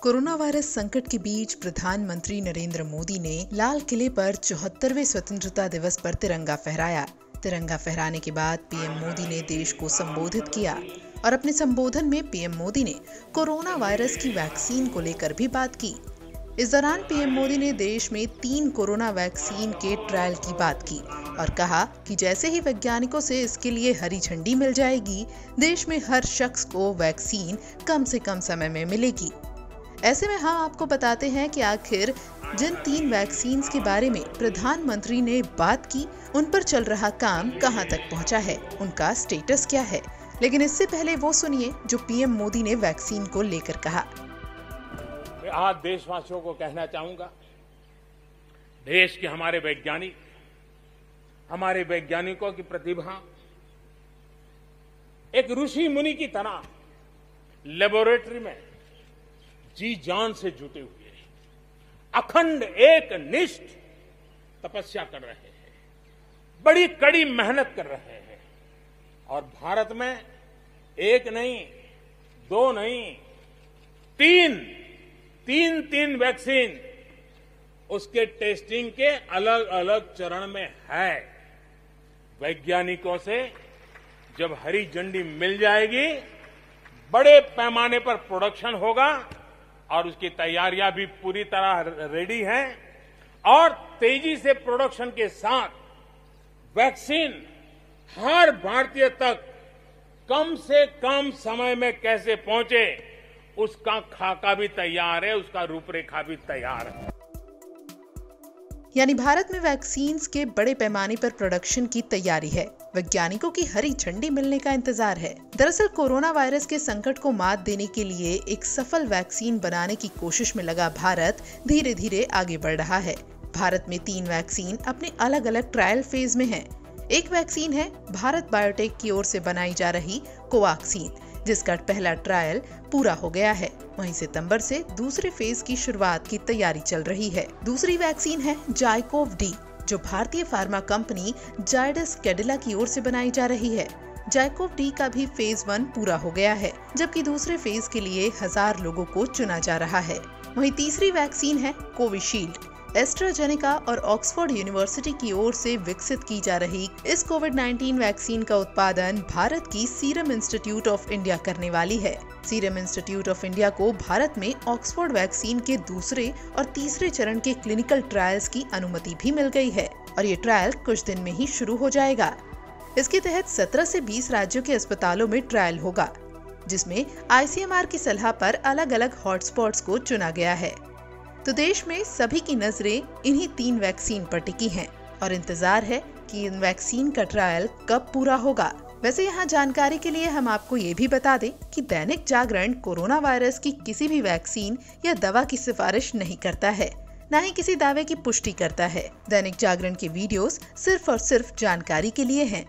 Corona virus संकट के बीच प्रधानमंत्री नरेंद्र मोदी ने लाल किले पर 74वें स्वतंत्रता दिवस पर तिरंगा फहराया। तिरंगा फहराने के बाद पीएम मोदी ने देश को संबोधित किया और अपने संबोधन में पीएम मोदी ने कोरोना वायरस की वैक्सीन को लेकर भी बात की। इस दौरान पीएम मोदी ने देश में 3 कोरोना वैक्सीन के ट्रायल की बात की और कहा कि जैसे ही वैज्ञानिकों से इसके लिए हरी झंडी मिल जाएगी, देश में हर शख्स को वैक्सीन कम से कम समय में मिलेगी। ऐसे में हम आपको बताते हैं कि आखिर जिन 3 वैक्सीन के बारे में प्रधानमंत्री ने बात की, उन पर चल रहा काम कहां तक पहुंचा है, उनका स्टेटस क्या है। लेकिन इससे पहले वो सुनिए जो पीएम मोदी ने वैक्सीन को लेकर कहा। आज देशवासियों को कहना चाहूंगा, देश के हमारे वैज्ञानिकों की प्रतिभा एक ऋषि मुनि की तरह लेबोरेटरी में जी जान से जुटे हुए अखंड एक निष्ठ तपस्या कर रहे हैं, बड़ी कड़ी मेहनत कर रहे हैं और भारत में एक नहीं, 2 नहीं, 3 वैक्सीन उसके टेस्टिंग के अलग अलग चरण में है। वैज्ञानिकों से जब हरी झंडी मिल जाएगी, बड़े पैमाने पर प्रोडक्शन होगा और उसकी तैयारियां भी पूरी तरह रेडी हैं और तेजी से प्रोडक्शन के साथ वैक्सीन हर भारतीय तक कम से कम समय में कैसे पहुंचे, उसका खाका भी तैयार है, उसका रूपरेखा भी तैयार है। यानी भारत में वैक्सीन के बड़े पैमाने पर प्रोडक्शन की तैयारी है, वैज्ञानिकों की हरी झंडी मिलने का इंतजार है। दरअसल कोरोना वायरस के संकट को मात देने के लिए एक सफल वैक्सीन बनाने की कोशिश में लगा भारत धीरे धीरे आगे बढ़ रहा है। भारत में 3 वैक्सीन अपने अलग अलग ट्रायल फेज में है। एक वैक्सीन है भारत बायोटेक की ओर से बनाई जा रही कोवैक्सीन, जिसका पहला ट्रायल पूरा हो गया है। वहीं सितंबर से दूसरे फेज की शुरुआत की तैयारी चल रही है। दूसरी वैक्सीन है जाइकोव डी, जो भारतीय फार्मा कंपनी जायडस कैडिला की ओर से बनाई जा रही है। जाइकोव डी का भी फेज 1 पूरा हो गया है, जबकि दूसरे फेज के लिए 1000 लोगों को चुना जा रहा है। वहीं तीसरी वैक्सीन है कोविशील्ड। एस्ट्राजेनेका और ऑक्सफोर्ड यूनिवर्सिटी की ओर से विकसित की जा रही इस कोविड-19 वैक्सीन का उत्पादन भारत की सीरम इंस्टीट्यूट ऑफ इंडिया करने वाली है। सीरम इंस्टीट्यूट ऑफ इंडिया को भारत में ऑक्सफोर्ड वैक्सीन के दूसरे और तीसरे चरण के क्लिनिकल ट्रायल्स की अनुमति भी मिल गई है और ये ट्रायल कुछ दिन में ही शुरू हो जाएगा। इसके तहत 17 से 20 राज्यों के अस्पतालों में ट्रायल होगा, जिसमें ICMR की सलाह पर अलग अलग हॉटस्पॉट्स को चुना गया है। तो देश में सभी की नजरें इन्हीं 3 वैक्सीन पर टिकी हैं और इंतजार है कि इन वैक्सीन का ट्रायल कब पूरा होगा। वैसे यहाँ जानकारी के लिए हम आपको ये भी बता दें कि दैनिक जागरण कोरोना वायरस की किसी भी वैक्सीन या दवा की सिफारिश नहीं करता है, न ही किसी दावे की पुष्टि करता है। दैनिक जागरण के वीडियोस सिर्फ और सिर्फ जानकारी के लिए हैं।